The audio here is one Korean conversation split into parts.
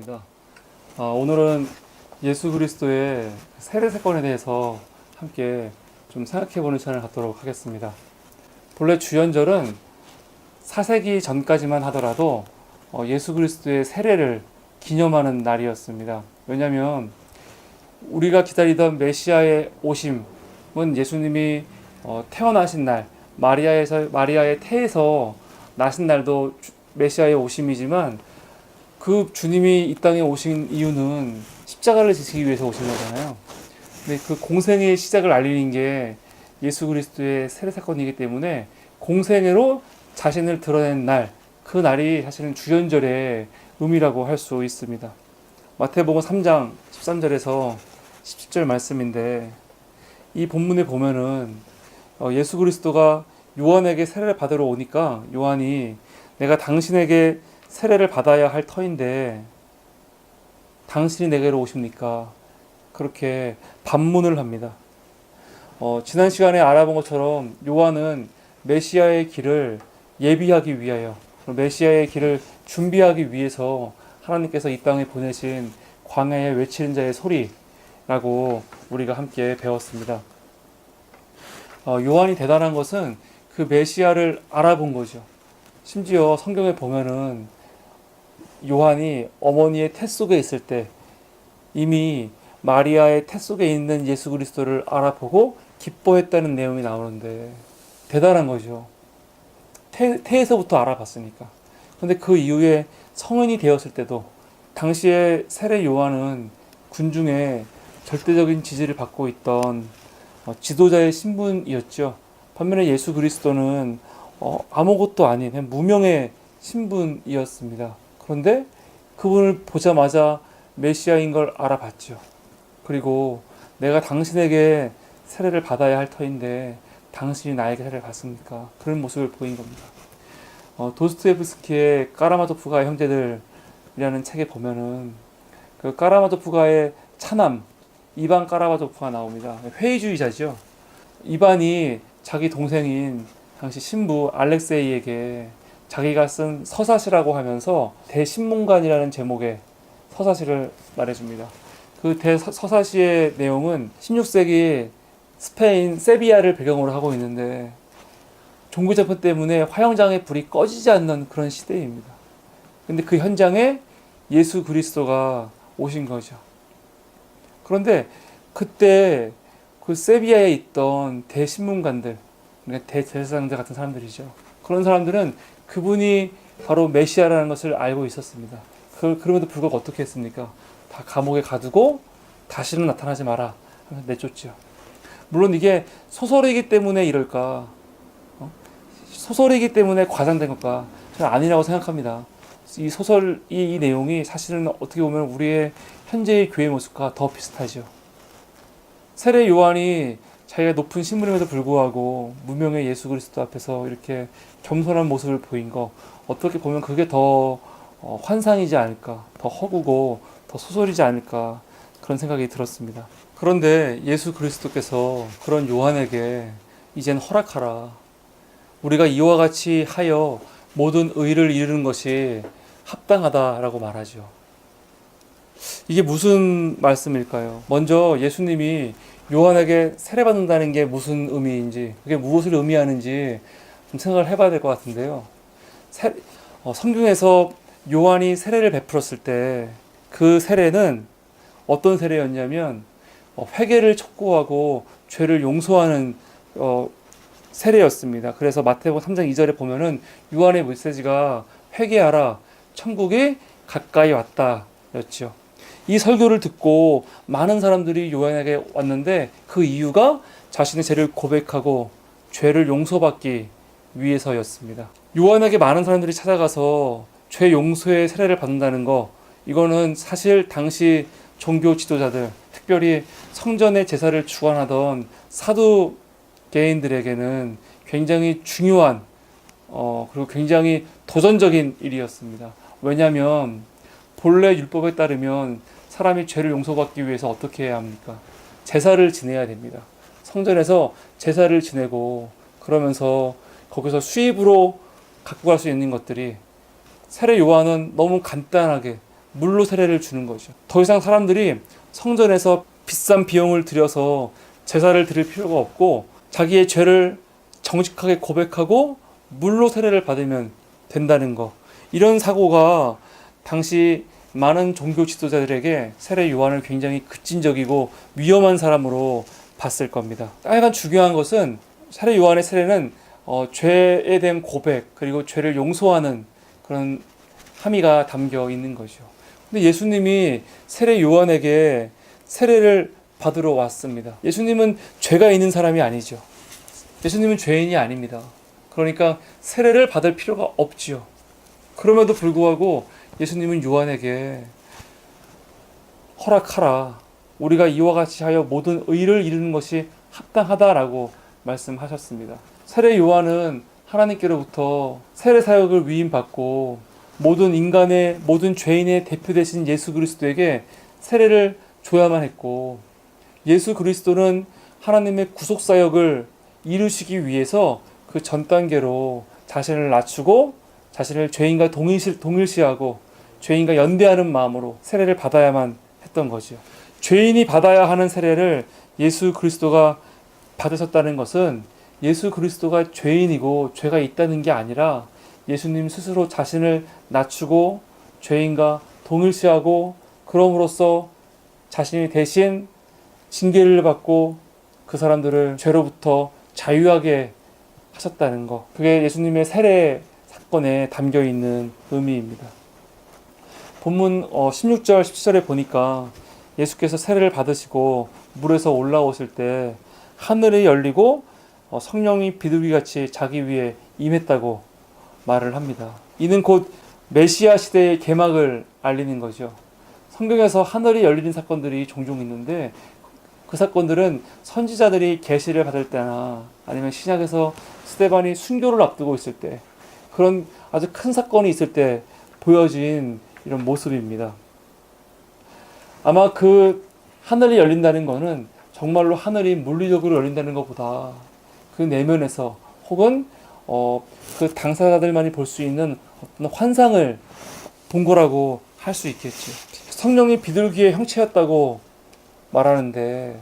반갑습니다. 오늘은 예수 그리스도의 세례 사건에 대해서 함께 좀 생각해보는 시간을 갖도록 하겠습니다. 본래 주연절은 4세기 전까지만 하더라도 예수 그리스도의 세례를 기념하는 날이었습니다. 왜냐하면 우리가 기다리던 메시아의 오심은 예수님이 태어나신 날, 마리아의 태에서 나신 날도 메시아의 오심이지만 그 주님이 이 땅에 오신 이유는 십자가를 지시기 위해서 오신 거잖아요. 근데 그 공생의 시작을 알리는 게 예수 그리스도의 세례 사건이기 때문에 공생애로 자신을 드러낸 날, 그 날이 사실은 주연절의 의미라고 할 수 있습니다. 마태복음 3장 13절에서 17절 말씀인데, 이 본문에 보면은 예수 그리스도가 요한에게 세례를 받으러 오니까 요한이 내가 당신에게 세례를 받아야 할 터인데 당신이 내게로 오십니까? 그렇게 반문을 합니다. 지난 시간에 알아본 것처럼 요한은 메시아의 길을 예비하기 위하여, 메시아의 길을 준비하기 위해서 하나님께서 이 땅에 보내신 광야에 외치는 자의 소리라고 우리가 함께 배웠습니다. 요한이 대단한 것은 그 메시아를 알아본 거죠. 심지어 성경에 보면은 요한이 어머니의 태 속에 있을 때 이미 마리아의 태 속에 있는 예수 그리스도를 알아보고 기뻐했다는 내용이 나오는데 대단한 거죠. 태에서부터 알아봤으니까. 그런데 그 이후에 성인이 되었을 때도 당시에 세례 요한은 군중에 절대적인 지지를 받고 있던 지도자의 신분이었죠. 반면에 예수 그리스도는 아무것도 아닌 그냥 무명의 신분이었습니다. 그런데 그분을 보자마자 메시아인 걸 알아봤죠. 그리고 내가 당신에게 세례를 받아야 할 터인데 당신이 나에게 세례를 받습니까? 그런 모습을 보인 겁니다. 도스토옙스키의 까라마조프가의 형제들이라는 책에 보면은 그 까라마조프가의 차남 이반 까라마조프가 나옵니다. 회의주의자죠. 이반이 자기 동생인 당시 신부 알렉세이에게 자기가 쓴 서사시라고 하면서 대신문관이라는 제목의 서사시를 말해줍니다. 그 서사시의 내용은 16세기 스페인 세비야를 배경으로 하고 있는데 종교재판 때문에 화영장의 불이 꺼지지 않는 그런 시대입니다. 근데 그 현장에 예수 그리스도가 오신 거죠. 그런데 그때 그 세비야에 있던 대신문관들, 그러니까 대제사장들 같은 사람들이죠. 그런 사람들은 그분이 바로 메시아라는 것을 알고 있었습니다. 그럼에도 불구하고 어떻게 했습니까? 다 감옥에 가두고 다시는 나타나지 마라 하면서 내쫓죠. 물론 이게 소설이기 때문에 이럴까, 소설이기 때문에 과장된 것까 저는 아니라고 생각합니다. 이 내용이 사실은 어떻게 보면 우리의 현재의 교회 모습과 더 비슷하죠. 세례 요한이 자기가 높은 신분임에도 불구하고 무명의 예수 그리스도 앞에서 이렇게 겸손한 모습을 보인 거, 어떻게 보면 그게 더 환상이지 않을까, 더 허구고 더 소설이지 않을까, 그런 생각이 들었습니다. 그런데 예수 그리스도께서 그런 요한에게 이젠 허락하라, 우리가 이와 같이 하여 모든 의를 이루는 것이 합당하다라고 말하죠. 이게 무슨 말씀일까요? 먼저 예수님이 요한에게 세례받는다는 게 무슨 의미인지, 그게 무엇을 의미하는지 좀 생각을 해봐야 될 것 같은데요. 성경에서 요한이 세례를 베풀었을 때 그 세례는 어떤 세례였냐면 회개를 촉구하고 죄를 용서하는 세례였습니다. 그래서 마태복음 3장 2절에 보면은 요한의 메시지가 회개하라, 천국이 가까이 왔다 였죠. 이 설교를 듣고 많은 사람들이 요한에게 왔는데 그 이유가 자신의 죄를 고백하고 죄를 용서받기 위해서였습니다. 요한에게 많은 사람들이 찾아가서 죄 용서의 세례를 받는다는 거, 이거는 사실 당시 종교 지도자들, 특별히 성전의 제사를 주관하던 사두개인들에게는 굉장히 중요한 그리고 굉장히 도전적인 일이었습니다. 왜냐하면 본래 율법에 따르면 사람이 죄를 용서받기 위해서 어떻게 해야 합니까? 제사를 지내야 됩니다. 성전에서 제사를 지내고 그러면서 거기서 수입으로 갖고 갈 수 있는 것들이, 세례 요한은 너무 간단하게 물로 세례를 주는 거죠. 더 이상 사람들이 성전에서 비싼 비용을 들여서 제사를 드릴 필요가 없고 자기의 죄를 정직하게 고백하고 물로 세례를 받으면 된다는 거. 이런 사고가 당시 많은 종교 지도자들에게 세례 요한을 굉장히 급진적이고 위험한 사람으로 봤을 겁니다. 하여간 중요한 것은 세례 요한의 세례는 죄에 대한 고백 그리고 죄를 용서하는 그런 함의가 담겨 있는 거죠. 근데 예수님이 세례 요한에게 세례를 받으러 왔습니다. 예수님은 죄가 있는 사람이 아니죠. 예수님은 죄인이 아닙니다. 그러니까 세례를 받을 필요가 없지요. 그럼에도 불구하고 예수님은 요한에게 허락하라. 우리가 이와 같이 하여 모든 의를 이루는 것이 합당하다라고 말씀하셨습니다. 세례 요한은 하나님께로부터 세례 사역을 위임받고 모든 인간의 모든 죄인의 대표 되신 예수 그리스도에게 세례를 줘야만 했고, 예수 그리스도는 하나님의 구속 사역을 이루시기 위해서 그 전 단계로 자신을 낮추고 자신을 죄인과 동일시하고 죄인과 연대하는 마음으로 세례를 받아야만 했던 거죠. 죄인이 받아야 하는 세례를 예수 그리스도가 받으셨다는 것은 예수 그리스도가 죄인이고 죄가 있다는 게 아니라 예수님 스스로 자신을 낮추고 죄인과 동일시하고 그럼으로써 자신이 대신 징계를 받고 그 사람들을 죄로부터 자유하게 하셨다는 것. 그게 예수님의 세례 사건에 담겨 있는 의미입니다. 본문 16절 17절에 보니까 예수께서 세례를 받으시고 물에서 올라오실 때 하늘이 열리고 성령이 비둘기같이 자기 위에 임했다고 말을 합니다. 이는 곧 메시아 시대의 개막을 알리는 거죠. 성경에서 하늘이 열리는 사건들이 종종 있는데 그 사건들은 선지자들이 계시를 받을 때나 아니면 신약에서 스데반이 순교를 앞두고 있을 때 그런 아주 큰 사건이 있을 때 보여진 이런 모습입니다. 아마 그 하늘이 열린다는 것은 정말로 하늘이 물리적으로 열린다는 것보다 그 내면에서 혹은 그 당사자들만이 볼 수 있는 어떤 환상을 본 거라고 할 수 있겠죠. 성령이 비둘기의 형체였다고 말하는데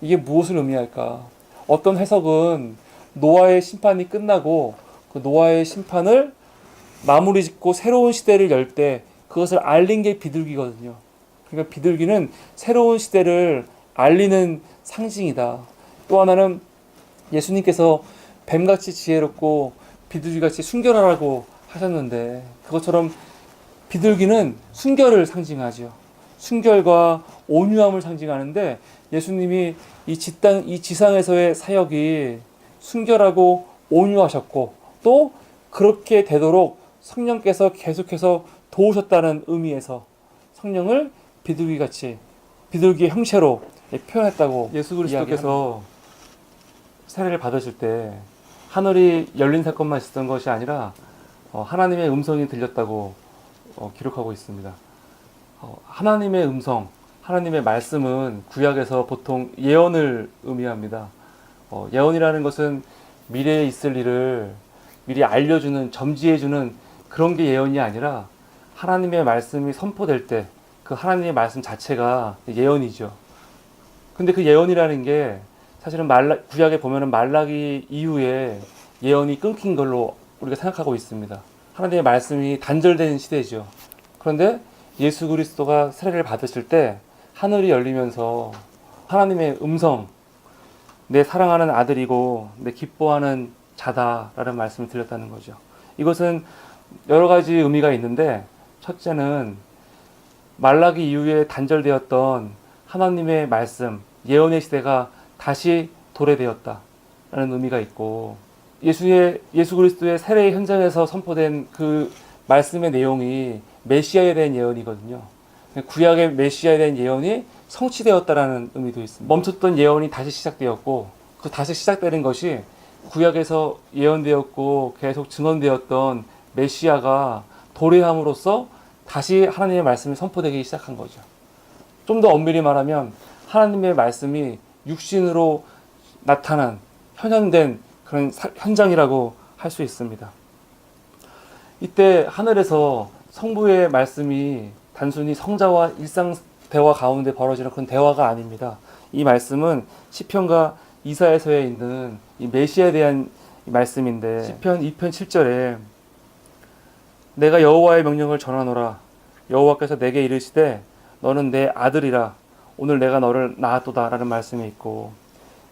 이게 무엇을 의미할까? 어떤 해석은 노아의 심판이 끝나고 그 노아의 심판을 마무리 짓고 새로운 시대를 열 때 그것을 알린 게 비둘기거든요. 그러니까 비둘기는 새로운 시대를 알리는 상징이다. 또 하나는 예수님께서 뱀같이 지혜롭고 비둘기같이 순결하라고 하셨는데 그것처럼 비둘기는 순결을 상징하죠. 순결과 온유함을 상징하는데 예수님이 이 지상에서의 사역이 순결하고 온유하셨고 또 그렇게 되도록 성령께서 계속해서 도우셨다는 의미에서 성령을 비둘기같이 비둘기의 형체로 표현했다고 예수 그리스도께서 세례를 받으실 때 하늘이 열린 사건만 있었던 것이 아니라 하나님의 음성이 들렸다고 기록하고 있습니다. 하나님의 음성, 하나님의 말씀은 구약에서 보통 예언을 의미합니다. 예언이라는 것은 미래에 있을 일을 미리 알려주는, 점지해주는 그런 게 예언이 아니라 하나님의 말씀이 선포될 때 그 하나님의 말씀 자체가 예언이죠. 근데 그 예언이라는 게 사실은 구약에 보면은 말라기 이후에 예언이 끊긴 걸로 우리가 생각하고 있습니다. 하나님의 말씀이 단절된 시대죠. 그런데 예수 그리스도가 세례를 받으실 때 하늘이 열리면서 하나님의 음성, 내 사랑하는 아들이고 내 기뻐하는 자다라는 말씀을 들렸다는 거죠. 이것은 여러 가지 의미가 있는데 첫째는 말라기 이후에 단절되었던 하나님의 말씀, 예언의 시대가 다시 도래되었다라는 의미가 있고 예수 그리스도의 세례 현장에서 선포된 그 말씀의 내용이 메시아에 대한 예언이거든요. 구약의 메시아에 대한 예언이 성취되었다라는 의미도 있습니다. 멈췄던 예언이 다시 시작되었고 그 다시 시작되는 것이 구약에서 예언되었고 계속 증언되었던 메시아가 도래함으로써 다시 하나님의 말씀이 선포되기 시작한 거죠. 좀 더 엄밀히 말하면 하나님의 말씀이 육신으로 나타난 현현된 그런 현장이라고 할 수 있습니다. 이때 하늘에서 성부의 말씀이 단순히 성자와 일상 대화 가운데 벌어지는 그런 대화가 아닙니다. 이 말씀은 시편과 이사야서에 있는 이 메시아에 대한 말씀인데, 시편 2편 7절에 내가 여호와의 명령을 전하노라. 여호와께서 내게 이르시되 너는 내 아들이라. 오늘 내가 너를 낳았도다 라는 말씀이 있고,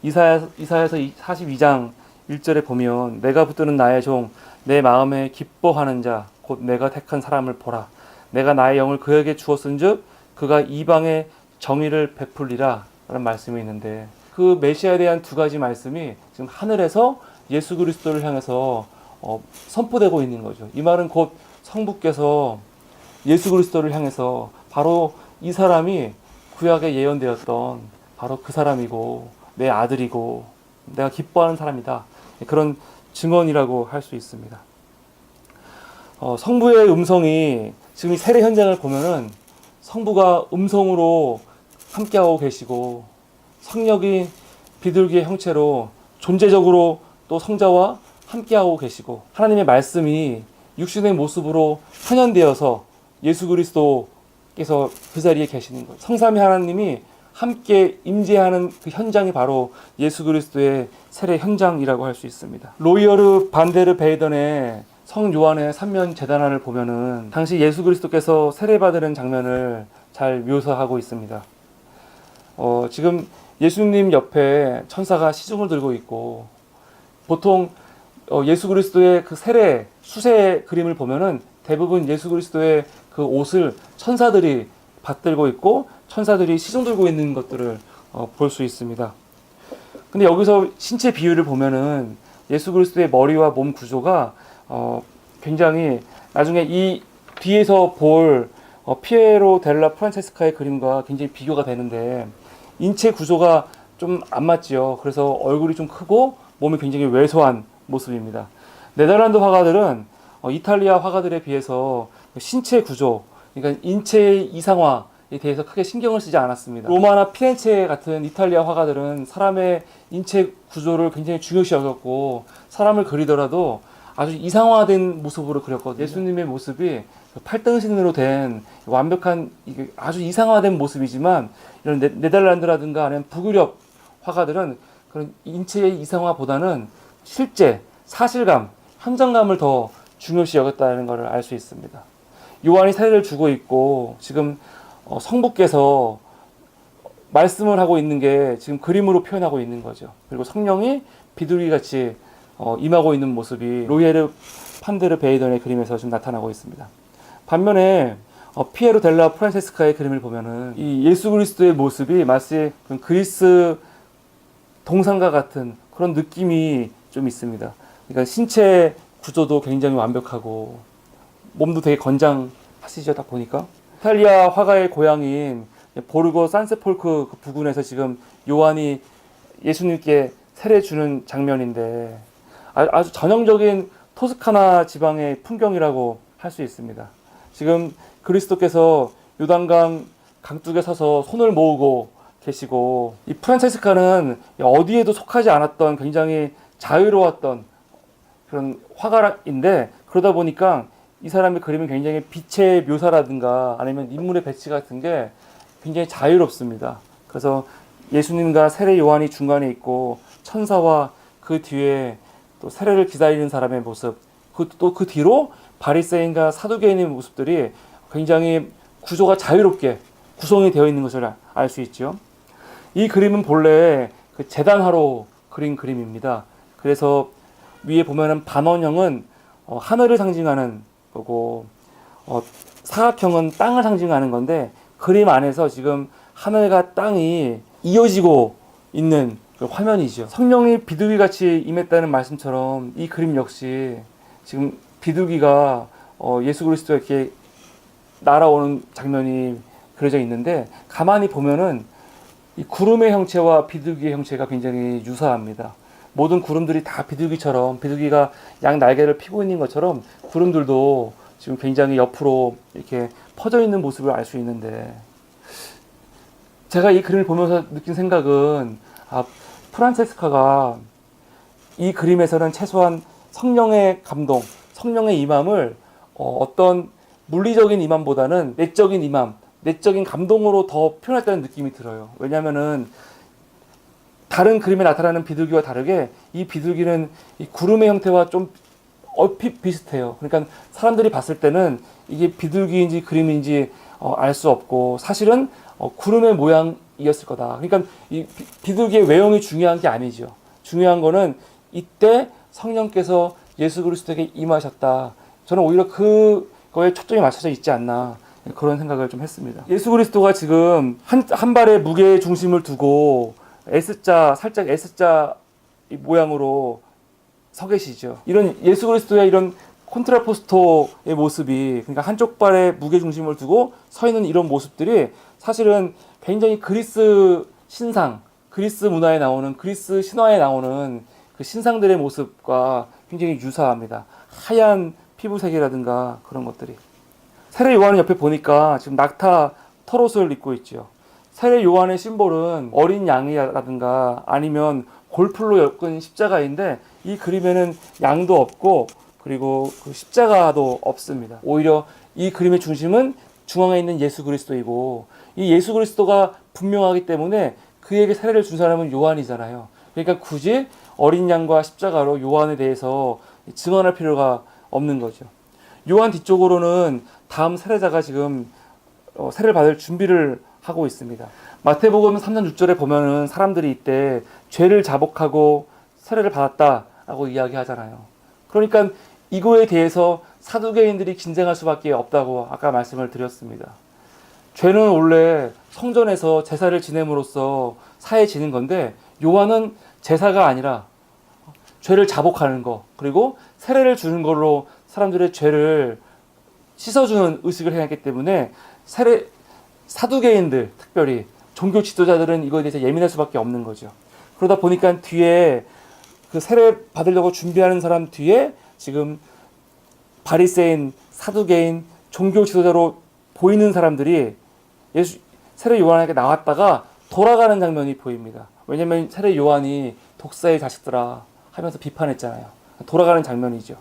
이사야서 42장 1절에 보면 내가 붙드는 나의 종 내 마음에 기뻐하는 자 곧 내가 택한 사람을 보라. 내가 나의 영을 그에게 주었은즉 그가 이방에 정의를 베풀리라 라는 말씀이 있는데, 그 메시아에 대한 두 가지 말씀이 지금 하늘에서 예수 그리스도를 향해서 선포되고 있는 거죠. 이 말은 곧 성부께서 예수 그리스도를 향해서 바로 이 사람이 구약에 예언되었던 바로 그 사람이고 내 아들이고 내가 기뻐하는 사람이다, 그런 증언이라고 할 수 있습니다. 성부의 음성이 지금 이 세례 현장을 보면은 성부가 음성으로 함께하고 계시고, 성령이 비둘기의 형체로 존재적으로 또 성자와 함께하고 계시고, 하나님의 말씀이 육신의 모습으로 현현되어서 예수 그리스도께서 그 자리에 계시는 거예요. 성삼위 하나님이 함께 임재하는 그 현장이 바로 예수 그리스도의 세례 현장이라고 할 수 있습니다. 로이어르 반데르 베이던의 성 요한의 삼면 제단화를 보면은 당시 예수 그리스도께서 세례받는 장면을 잘 묘사하고 있습니다. 지금 예수님 옆에 천사가 시중을 들고 있고, 보통 예수 그리스도의 그 세례 수세 그림을 보면은 대부분 예수 그리스도의 그 옷을 천사들이 받들고 있고 천사들이 시중 들고 있는 것들을 볼 수 있습니다. 근데 여기서 신체 비율을 보면은 예수 그리스도의 머리와 몸 구조가 굉장히 나중에 이 뒤에서 볼 피에로 델라 프란체스카의 그림과 굉장히 비교가 되는데, 인체 구조가 좀 안 맞지요. 그래서 얼굴이 좀 크고 몸이 굉장히 왜소한 모습입니다. 네덜란드 화가들은 이탈리아 화가들에 비해서 신체 구조, 그러니까 인체의 이상화에 대해서 크게 신경을 쓰지 않았습니다. 로마나 피렌체 같은 이탈리아 화가들은 사람의 인체 구조를 굉장히 중요시 여겼고, 사람을 그리더라도 아주 이상화된 모습으로 그렸거든요. 예수님의 모습이 팔등신으로 된 완벽한 아주 이상화된 모습이지만, 이런 네덜란드라든가 아니면 북유럽 화가들은 그런 인체의 이상화보다는 실제 사실감, 현장감을 더 중요시 여겼다는 것을 알 수 있습니다. 요한이 세례를 주고 있고 지금 성부께서 말씀을 하고 있는 게 지금 그림으로 표현하고 있는 거죠. 그리고 성령이 비둘기같이 임하고 있는 모습이 로이에르 판데르 베이던의 그림에서 지금 나타나고 있습니다. 반면에 피에로 델라 프란체스카의 그림을 보면은 이 예수 그리스도의 모습이 마치 그리스 동상과 같은 그런 느낌이 좀 있습니다. 그러니까 신체 구조도 굉장히 완벽하고 몸도 되게 건장하시죠. 딱 보니까 이탈리아 화가의 고향인 보르고 산세폴크 그 부근에서 지금 요한이 예수님께 세례 주는 장면인데, 아주 전형적인 토스카나 지방의 풍경이라고 할 수 있습니다. 지금 그리스도께서 요단강 강둑에 서서 손을 모으고 계시고, 이 프란체스카는 어디에도 속하지 않았던 굉장히 자유로웠던 그런 화가인데, 그러다 보니까 이 사람의 그림은 굉장히 빛의 묘사라든가 아니면 인물의 배치 같은 게 굉장히 자유롭습니다. 그래서 예수님과 세례 요한이 중간에 있고 천사와 그 뒤에 또 세례를 기다리는 사람의 모습, 또 그 뒤로 바리새인과 사두개인의 모습들이 굉장히 구조가 자유롭게 구성이 되어 있는 것을 알 수 있죠. 이 그림은 본래 그 제단화로 그린 그림입니다. 그래서 위에 보면은 반원형은 하늘을 상징하는 거고, 사각형은 땅을 상징하는 건데, 그림 안에서 지금 하늘과 땅이 이어지고 있는 그 화면이죠. 성령이 비둘기같이 임했다는 말씀처럼 이 그림 역시 지금 비둘기가 예수 그리스도에게 날아오는 장면이 그려져 있는데, 가만히 보면은 이 구름의 형체와 비둘기의 형체가 굉장히 유사합니다. 모든 구름들이 다 비둘기처럼, 비둘기가 양 날개를 피고 있는 것처럼 구름들도 지금 굉장히 옆으로 이렇게 퍼져 있는 모습을 알 수 있는데, 제가 이 그림을 보면서 느낀 생각은, 프란체스카가 이 그림에서는 최소한 성령의 감동, 성령의 임함을 어떤 물리적인 이맘보다는 내적인 이맘, 내적인 감동으로 더 표현했다는 느낌이 들어요. 왜냐하면은 다른 그림에 나타나는 비둘기와 다르게 이 비둘기는 이 구름의 형태와 좀 얼핏 비슷해요. 그러니까 사람들이 봤을 때는 이게 비둘기인지 그림인지 알 수 없고 사실은 구름의 모양이었을 거다. 그러니까 이 비둘기의 외형이 중요한 게 아니죠. 중요한 거는 이때 성령께서 예수 그리스도에게 임하셨다. 저는 오히려 그거에 초점이 맞춰져 있지 않나 그런 생각을 좀 했습니다. 예수 그리스도가 지금 한 발의 무게의 중심을 두고 S자 살짝 S자 모양으로 서 계시죠. 이런 예수 그리스도의 이런 콘트라포스토의 모습이 그러니까 한쪽 발에 무게 중심을 두고 서 있는 이런 모습들이 사실은 굉장히 그리스 신상, 그리스 문화에 나오는 그리스 신화에 나오는 그 신상들의 모습과 굉장히 유사합니다. 하얀 피부색이라든가 그런 것들이. 세례 요한은 옆에 보니까 지금 낙타 털옷을 입고 있죠. 세례 요한의 심볼은 어린 양이라든가 아니면 골풀로 엮은 십자가인데 이 그림에는 양도 없고 그리고 그 십자가도 없습니다. 오히려 이 그림의 중심은 중앙에 있는 예수 그리스도이고 이 예수 그리스도가 분명하기 때문에 그에게 세례를 준 사람은 요한이잖아요. 그러니까 굳이 어린 양과 십자가로 요한에 대해서 증언할 필요가 없는 거죠. 요한 뒤쪽으로는 다음 세례자가 지금 세례를 받을 준비를 하고 있습니다. 마태복음 3장 6절에 보면은 사람들이 이때 죄를 자복하고 세례를 받았다라고 이야기하잖아요. 그러니까 이거에 대해서 사두개인들이 긴장할 수밖에 없다고 아까 말씀을 드렸습니다. 죄는 원래 성전에서 제사를 지냄으로써 사해지는 건데 요한은 제사가 아니라 죄를 자복하는 거 그리고 세례를 주는 걸로 사람들의 죄를 씻어주는 의식을 해야 하기 때문에 사두개인들 특별히 종교 지도자들은 이거에 대해서 예민할 수밖에 없는 거죠. 그러다 보니까 뒤에 그 세례 받으려고 준비하는 사람 뒤에 지금 바리새인, 사두개인, 종교 지도자로 보이는 사람들이 세례 요한에게 나왔다가 돌아가는 장면이 보입니다. 왜냐하면 세례 요한이 독사의 자식들아 하면서 비판했잖아요. 돌아가는 장면이죠.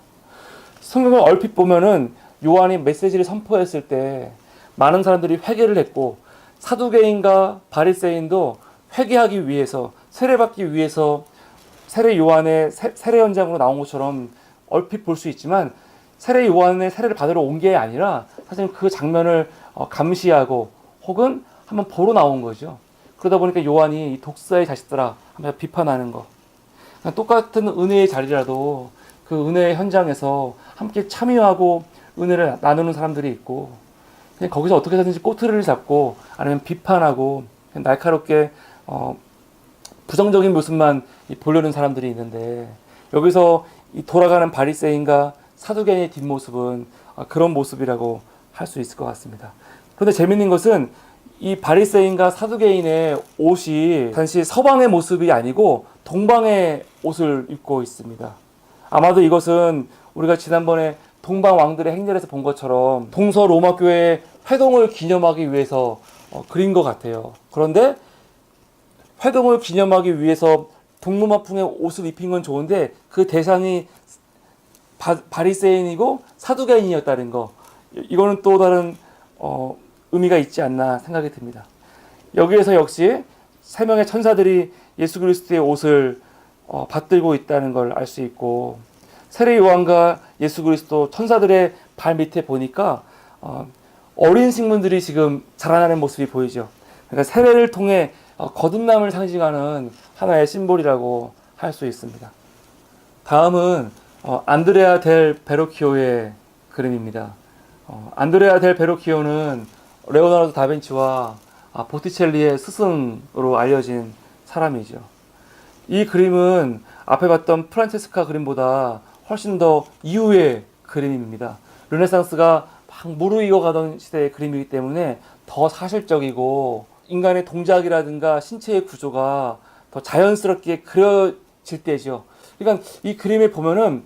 성경을 얼핏 보면은 요한이 메시지를 선포했을 때 많은 사람들이 회개를 했고 사두개인과 바리새인도 회개하기 위해서 세례받기 위해서 세례 요한의 세례 현장으로 나온 것처럼 얼핏 볼 수 있지만 세례 요한의 세례를 받으러 온 게 아니라 사실 그 장면을 감시하고 혹은 한번 보러 나온 거죠. 그러다 보니까 요한이 이 독사의 자식들아 하면서 비판하는 거. 똑같은 은혜의 자리라도 그 은혜의 현장에서 함께 참여하고 은혜를 나누는 사람들이 있고 그냥 거기서 어떻게 하든지 꼬투리를 잡고 아니면 비판하고 날카롭게 부정적인 모습만 보려는 사람들이 있는데 여기서 이 돌아가는 바리새인과 사두개인의 뒷모습은 그런 모습이라고 할 수 있을 것 같습니다. 그런데 재밌는 것은 이 바리새인과 사두개인의 옷이 단지 서방의 모습이 아니고 동방의 옷을 입고 있습니다. 아마도 이것은 우리가 지난번에 동방 왕들의 행렬에서 본 것처럼 동서 로마 교회의 회동을 기념하기 위해서 그린 것 같아요. 그런데 회동을 기념하기 위해서 동로마풍의 옷을 입힌 건 좋은데 그 대상이 바리새인이고 사두개인이었다는 거 이거는 또 다른 의미가 있지 않나 생각이 듭니다. 여기에서 역시 세 명의 천사들이 예수 그리스도의 옷을 받들고 있다는 걸 알 수 있고 세례 요한과 예수 그리스도 천사들의 발 밑에 보니까 어린 식물들이 지금 자라나는 모습이 보이죠. 그러니까 세례를 통해 거듭남을 상징하는 하나의 심볼이라고 할 수 있습니다. 다음은 안드레아 델 베로키오의 그림입니다. 안드레아 델 베로키오는 레오나르도 다빈치와 보티첼리의 스승으로 알려진 사람이죠. 이 그림은 앞에 봤던 프란체스카 그림보다 훨씬 더 이후의 그림입니다. 르네상스가 막 무르익어가던 시대의 그림이기 때문에 더 사실적이고 인간의 동작이라든가 신체의 구조가 더 자연스럽게 그려질 때죠. 그러니까 이 그림에 보면은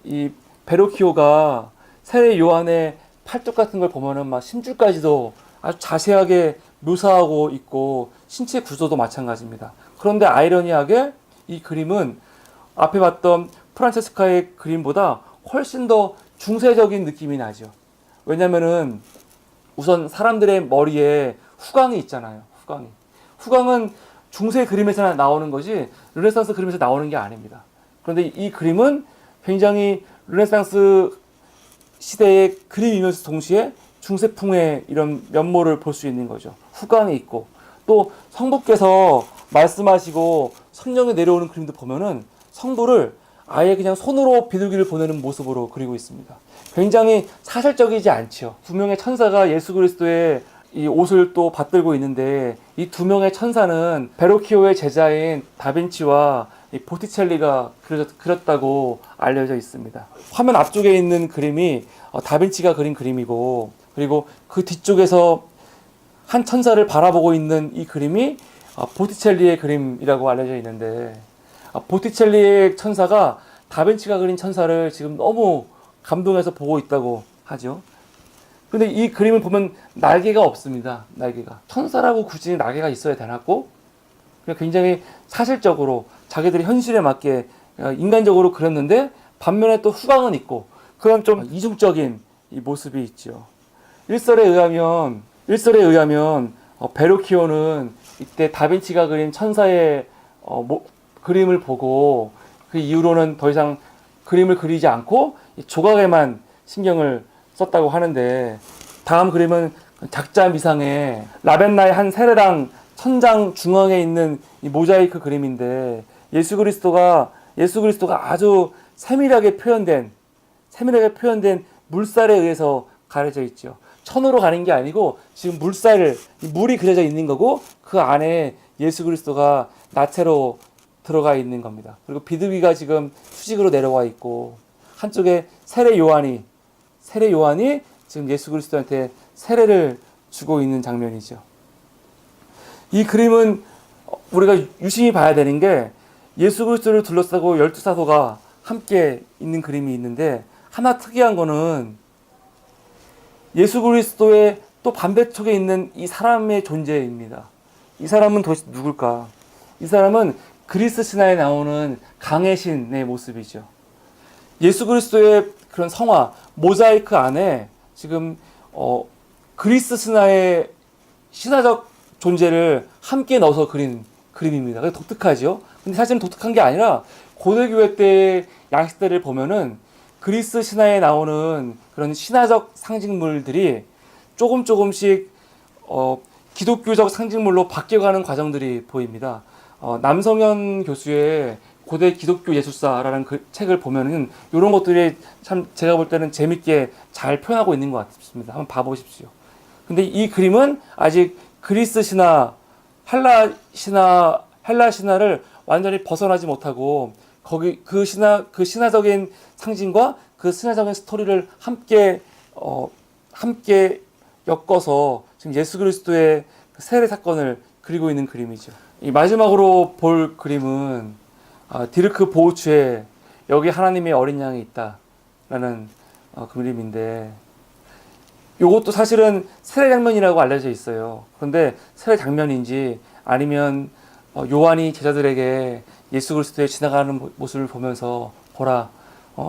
이 베로키오가 세례 요한의 팔뚝 같은 걸 보면은 막 심줄까지도 아주 자세하게 묘사하고 있고 신체 구조도 마찬가지입니다. 그런데 아이러니하게 이 그림은 앞에 봤던 프란체스카의 그림보다 훨씬 더 중세적인 느낌이 나죠. 왜냐면은 우선 사람들의 머리에 후광이 있잖아요. 후광은 중세 그림에서 나오는 거지 르네상스 그림에서 나오는 게 아닙니다. 그런데 이 그림은 굉장히 르네상스 시대의 그림이면서 동시에 중세풍의 이런 면모를 볼 수 있는 거죠. 후광이 있고 또 성부께서 말씀하시고 성령이 내려오는 그림도 보면은 성부를 아예 그냥 손으로 비둘기를 보내는 모습으로 그리고 있습니다. 굉장히 사실적이지 않죠. 두 명의 천사가 예수 그리스도의 이 옷을 또 받들고 있는데 이 두 명의 천사는 베로키오의 제자인 다빈치와 이 보티첼리가 그렸다고 알려져 있습니다. 화면 앞쪽에 있는 그림이 다빈치가 그린 그림이고 그리고 그 뒤쪽에서 한 천사를 바라보고 있는 이 그림이 보티첼리의 그림이라고 알려져 있는데 보티첼리의 천사가 다빈치가 그린 천사를 지금 너무 감동해서 보고 있다고 하죠. 근데 이 그림을 보면 날개가 없습니다. 날개가. 천사라고 굳이 날개가 있어야 되나고? 굉장히 사실적으로 자기들의 현실에 맞게 인간적으로 그렸는데 반면에 또 후광은 있고 그런 좀 이중적인 이 모습이 있죠. 일설에 의하면 베로키오는 이때 다빈치가 그린 천사의 그림을 보고 그 이후로는 더 이상 그림을 그리지 않고 조각에만 신경을 썼다고 하는데 다음 그림은 작자 미상의 라벤나의 한 세례당 천장 중앙에 있는 이 모자이크 그림인데 예수 그리스도가 아주 세밀하게 표현된 물살에 의해서 가려져 있죠. 천으로 가는 게 아니고 지금 물이 그려져 있는 거고 그 안에 예수 그리스도가 나체로 들어가 있는 겁니다. 그리고 비둘기가 지금 수직으로 내려와 있고 한쪽에 세례 요한이 지금 예수 그리스도한테 세례를 주고 있는 장면이죠. 이 그림은 우리가 유심히 봐야 되는 게 예수 그리스도를 둘러싸고 12사도가 함께 있는 그림이 있는데 하나 특이한 거는 예수 그리스도의 또 반대쪽에 있는 이 사람의 존재입니다. 이 사람은 도대체 누굴까? 이 사람은 그리스 신화에 나오는 강의 신의 모습이죠. 예수 그리스도의 그런 성화, 모자이크 안에 지금 그리스 신화의 신화적 존재를 함께 넣어서 그린 그림입니다. 독특하죠. 근데 사실은 독특한 게 아니라 고대교회 때 양식들을 보면은 그리스 신화에 나오는 그런 신화적 상징물들이 조금씩 기독교적 상징물로 바뀌어가는 과정들이 보입니다. 남성현 교수의 고대 기독교 예술사라는 그 책을 보면은 이런 것들이 참 제가 볼 때는 재밌게 잘 표현하고 있는 것 같습니다. 한번 봐보십시오. 근데 이 그림은 아직 그리스 신화, 헬라 신화를 완전히 벗어나지 못하고 거기 그 신화적인 상징과 그 신화적인 스토리를 함께 엮어서 지금 예수 그리스도의 세례 사건을 그리고 있는 그림이죠. 이 마지막으로 볼 그림은 디르크 보우츠의 여기 하나님의 어린 양이 있다라는 그림인데 이것도 사실은 세례 장면이라고 알려져 있어요. 그런데 세례 장면인지 아니면 요한이 제자들에게 예수 그리스도의 지나가는 모습을 보면서 보라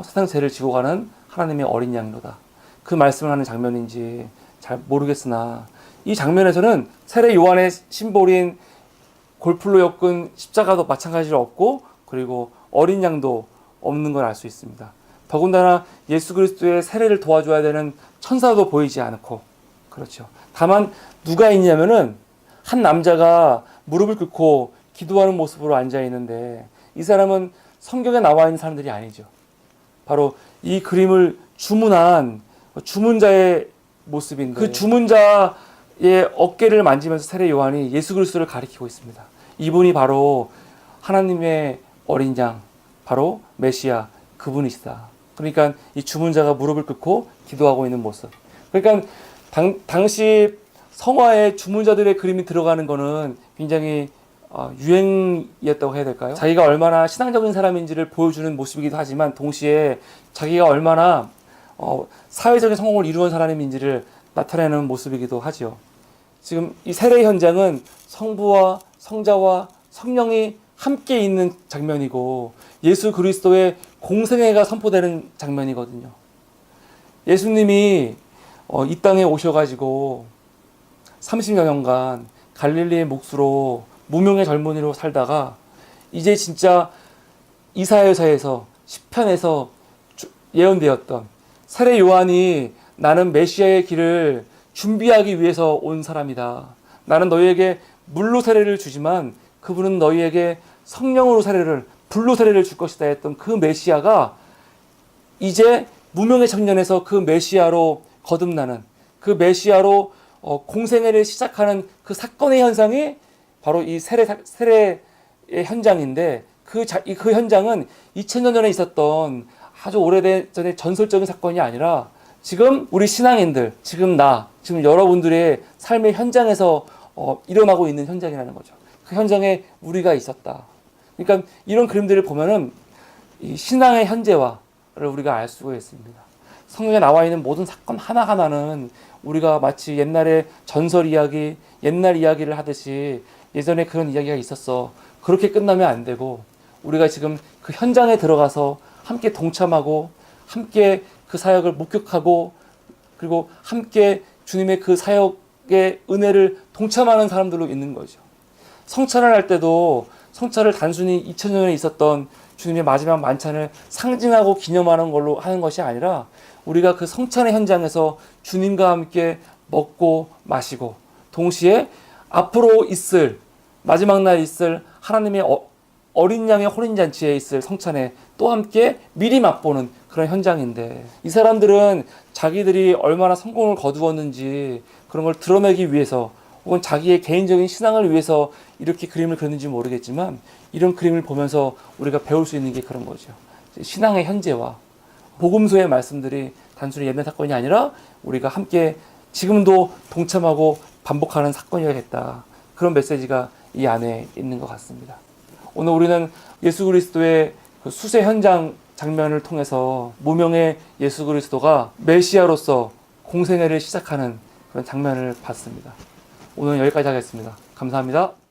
세상 죄를 지고 가는 하나님의 어린 양이로다. 그 말씀을 하는 장면인지 잘 모르겠으나 이 장면에서는 세례 요한의 심볼인 골풀로 엮은 십자가도 마찬가지로 없고 그리고 어린 양도 없는 걸 알 수 있습니다. 더군다나 예수 그리스도의 세례를 도와줘야 되는 천사도 보이지 않고 그렇죠. 다만 누가 있냐면은 한 남자가 무릎을 꿇고 기도하는 모습으로 앉아 있는데 이 사람은 성경에 나와 있는 사람들이 아니죠. 바로 이 그림을 주문한 주문자의 모습인데 그 주문자의 어깨를 만지면서 세례 요한이 예수 그리스도를 가리키고 있습니다. 이분이 바로 하나님의 어린 양, 바로 메시아 그분이시다. 그러니까 이 주문자가 무릎을 꿇고 기도하고 있는 모습. 그러니까 당시 성화에 주문자들의 그림이 들어가는 거는 굉장히 유행이었다고 해야 될까요? 자기가 얼마나 신앙적인 사람인지를 보여주는 모습이기도 하지만 동시에 자기가 얼마나 사회적인 성공을 이루은 사람인지를 나타내는 모습이기도 하죠. 지금 이 세례 현장은 성부와 성자와 성령이 함께 있는 장면이고 예수 그리스도의 공생애가 선포되는 장면이거든요. 예수님이 이 땅에 오셔가지고 30여 년간 갈릴리의 묵수로 무명의 젊은이로 살다가 이제 진짜 이사야서에서 시편에서 예언되었던 세례 요한이 나는 메시아의 길을 준비하기 위해서 온 사람이다. 나는 너희에게 물로 세례를 주지만 그분은 너희에게 성령으로 세례를, 불로 세례를 줄 것이다 했던 그 메시아가 이제 무명의 청년에서 그 메시아로 거듭나는, 그 메시아로 공생애를 시작하는 그 사건의 현상이 바로 이 세례의 현장인데, 그 현장은 2000년 전에 있었던 아주 오래전의 전설적인 사건이 아니라 지금 우리 신앙인들, 지금 여러분들의 삶의 현장에서 일어나고 있는 현장이라는 거죠. 그 현장에 우리가 있었다. 그러니까 이런 그림들을 보면은 이 신앙의 현재화를 우리가 알 수가 있습니다. 성경에 나와 있는 모든 사건 하나하나는 우리가 마치 옛날의 전설 이야기, 옛날 이야기를 하듯이 예전에 그런 이야기가 있었어, 그렇게 끝나면 안 되고, 우리가 지금 그 현장에 들어가서 함께 동참하고 함께 그 사역을 목격하고 그리고 함께 주님의 그 사역의 은혜를 동참하는 사람들로 있는 거죠. 성찬을 할 때도 성찬을 단순히 2000년에 있었던 주님의 마지막 만찬을 상징하고 기념하는 걸로 하는 것이 아니라 우리가 그 성찬의 현장에서 주님과 함께 먹고 마시고, 동시에 앞으로 있을, 마지막 날 있을 하나님의 어린 양의 혼인잔치에 있을 성찬에 또 함께 미리 맛보는 그런 현장인데, 이 사람들은 자기들이 얼마나 성공을 거두었는지 그런 걸 드러내기 위해서 혹은 자기의 개인적인 신앙을 위해서 이렇게 그림을 그렸는지 모르겠지만, 이런 그림을 보면서 우리가 배울 수 있는 게 그런 거죠. 신앙의 현재와 복음서의 말씀들이 단순히 옛날 사건이 아니라 우리가 함께 지금도 동참하고 반복하는 사건이겠다, 그런 메시지가 이 안에 있는 것 같습니다. 오늘 우리는 예수 그리스도의 그 수세 현장 장면을 통해서 무명의 예수 그리스도가 메시아로서 공생애를 시작하는 그런 장면을 봤습니다. 오늘 여기까지 하겠습니다. 감사합니다.